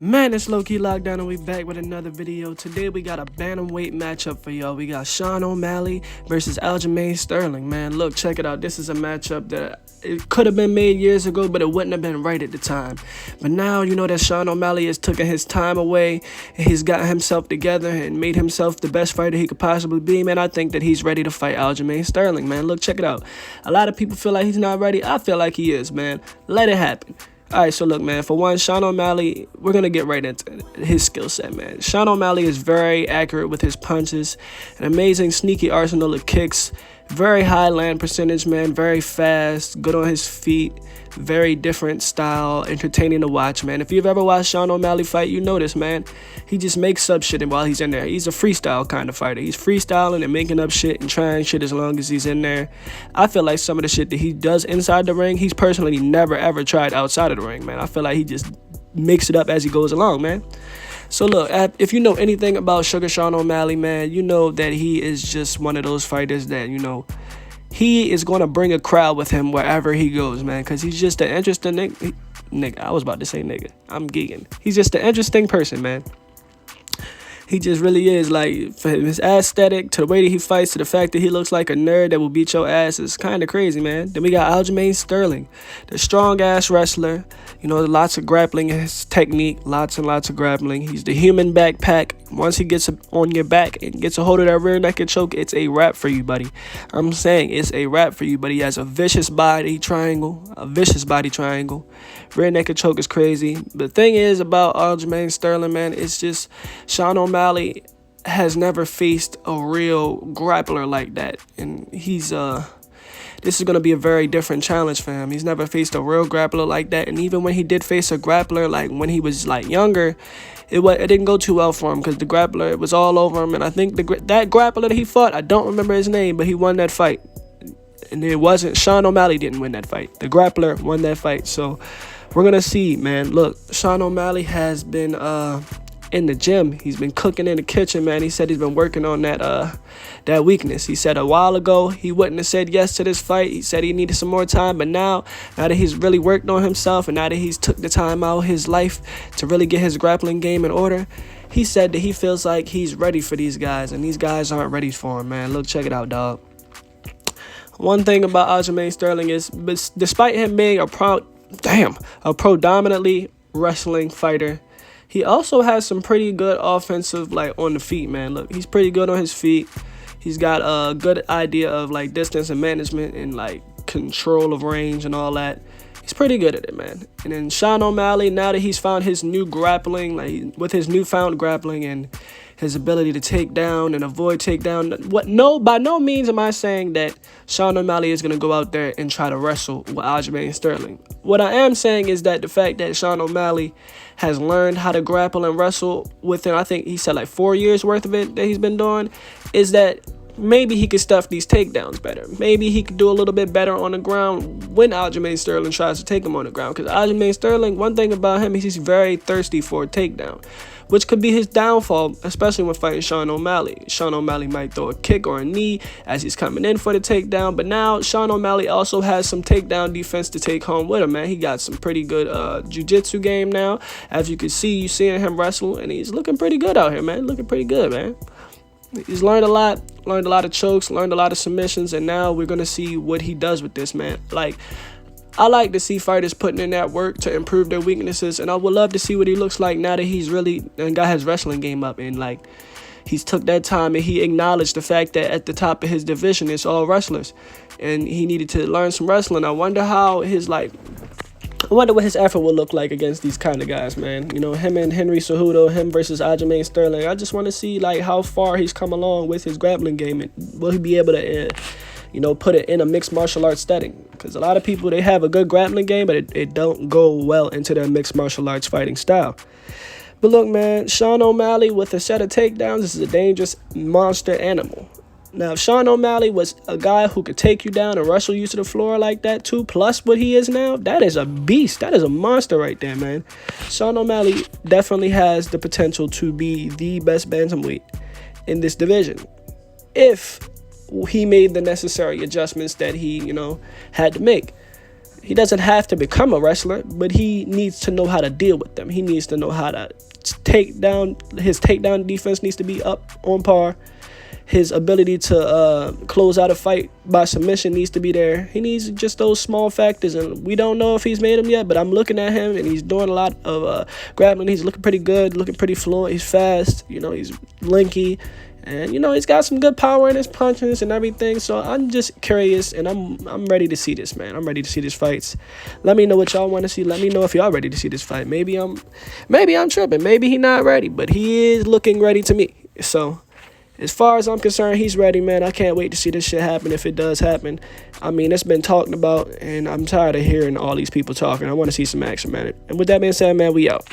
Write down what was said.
Man, it's low-key lockdown and we back with another video. Today we got a bantamweight matchup for y'all. We got Sean O'Malley versus Aljamain Sterling. Man, look, check it out. This is a matchup that it could have been made years ago, but it wouldn't have been right at the time. But now, you know that Sean O'Malley has taken his time away and he's got himself together and made himself the best fighter he could possibly be. Man, I think that he's ready to fight Aljamain Sterling, man. Look, check it out. A lot of people feel like he's not ready. I feel like he is, man. Let it happen. All right, so look, man, for one, Sean O'Malley, we're going to get right into his skill set, man. Sean O'Malley is very accurate with his punches, an amazing sneaky arsenal of kicks, very high land percentage, man, very fast, good on his feet, very different style, entertaining to watch, man. If you've ever watched Sean O'Malley fight, you know this, man. He just makes up shit while he's in there. He's a freestyle kind of fighter. He's freestyling and making up shit and trying shit as long as he's in there. I feel like some of the shit that he does inside the ring, he's personally never ever tried outside of the ring, man. I feel like he just makes it up as he goes along, man. So look, if you know anything about Sugar Sean O'Malley, man, you know that he is just one of those fighters that, you know, he is going to bring a crowd with him wherever he goes, man, because he's just an interesting nigga. I was about to say nigga. I'm geeking. He's just an interesting person, man. He just really is, like, from his aesthetic to the way that he fights to the fact that he looks like a nerd that will beat your ass is kind of crazy, man. Then we got Aljamain Sterling, the strong-ass wrestler. You know, lots of grappling in his technique, lots and lots of grappling. He's the human backpack. Once he gets on your back and gets a hold of that rear naked choke, it's a wrap for you, buddy. I'm saying it's a wrap for you, but he has a vicious body triangle, Rear naked choke is crazy. The thing is about Aljamain Sterling, man, it's just Sean O'Malley has never faced a real grappler like that, and this is going to be a very different challenge for him. He's never faced a real grappler like that, and even when he did face a grappler, like when he was like younger, it didn't go too well for him because the grappler, it was all over him. And I think that grappler that he fought, I don't remember his name, but he won that fight. And it wasn't, Sean O'Malley didn't win that fight. The grappler won that fight. So we're going to see, man. Look, Sean O'Malley has been in the gym. He's been cooking in the kitchen, man. He said he's been working on that weakness. He said a while ago he wouldn't have said yes to this fight. He said he needed some more time, but now that he's really worked on himself and now that he's took the time out of his life to really get his grappling game in order, he said that he feels like he's ready for these guys, and these guys aren't ready for him, man. Look, check it out, dog. One thing about Aljamain Sterling is, despite him being a predominantly wrestling fighter, he also has some pretty good offensive, like, on the feet, man. Look, he's pretty good on his feet. He's got a good idea of, like, distance and management and, like, control of range and all that. He's pretty good at it, man. And then Sean O'Malley, now that he's found his new grappling, like, with his newfound grappling and his ability to take down and avoid takedown, by no means am I saying that Sean O'Malley is going to go out there and try to wrestle with Aljamain Sterling. What I am saying is that the fact that Sean O'Malley has learned how to grapple and wrestle within, I think he said, like 4 years worth of it that he's been doing, is that maybe he could stuff these takedowns better. Maybe he could do a little bit better on the ground when Aljamain Sterling tries to take him on the ground. Because Aljamain Sterling, one thing about him is he's very thirsty for a takedown, which could be his downfall, especially when fighting Sean O'Malley. Sean O'Malley might throw a kick or a knee as he's coming in for the takedown, but now Sean O'Malley also has some takedown defense to take home with him, man. He got some pretty good jiu-jitsu game now. As you can see, you seeing him wrestle, and he's looking pretty good out here, man. Looking pretty good, man. He's learned a lot of chokes, learned a lot of submissions, and now we're going to see what he does with this, man. Like, I like to see fighters putting in that work to improve their weaknesses, and I would love to see what he looks like now that he's really got his wrestling game up, and, like, he's took that time and he acknowledged the fact that at the top of his division it's all wrestlers, and he needed to learn some wrestling. I wonder what his effort will look like against these kind of guys, man. You know, him and Henry Cejudo, him versus Aljamain Sterling. I just want to see, like, how far he's come along with his grappling game, and will he be able to, put it in a mixed martial arts setting? Because a lot of people, they have a good grappling game, but it don't go well into their mixed martial arts fighting style. But look, man, Sean O'Malley with a set of takedowns, this is a dangerous monster animal. Now, if Sean O'Malley was a guy who could take you down and wrestle you to the floor like that too, plus what he is now, that is a beast. That is a monster right there, man. Sean O'Malley definitely has the potential to be the best bantamweight in this division if he made the necessary adjustments that he, had to make. He doesn't have to become a wrestler, but he needs to know how to deal with them. He needs to know how to take down. His takedown defense needs to be up on par. His ability to close out a fight by submission needs to be there. He needs just those small factors, and we don't know if he's made them yet, but I'm looking at him, and he's doing a lot of grappling. He's looking pretty good, looking pretty fluent. He's fast, he's lanky, and, he's got some good power in his punches and everything. So I'm just curious, and I'm ready to see this, man. I'm ready to see these fights. Let me know what y'all want to see. Let me know if y'all ready to see this fight. Maybe I'm tripping. Maybe he not ready, but he is looking ready to me. So as far as I'm concerned, he's ready, man. I can't wait to see this shit happen if it does happen. I mean, it's been talked about, and I'm tired of hearing all these people talking. I want to see some action, man. And with that being said, man, we out.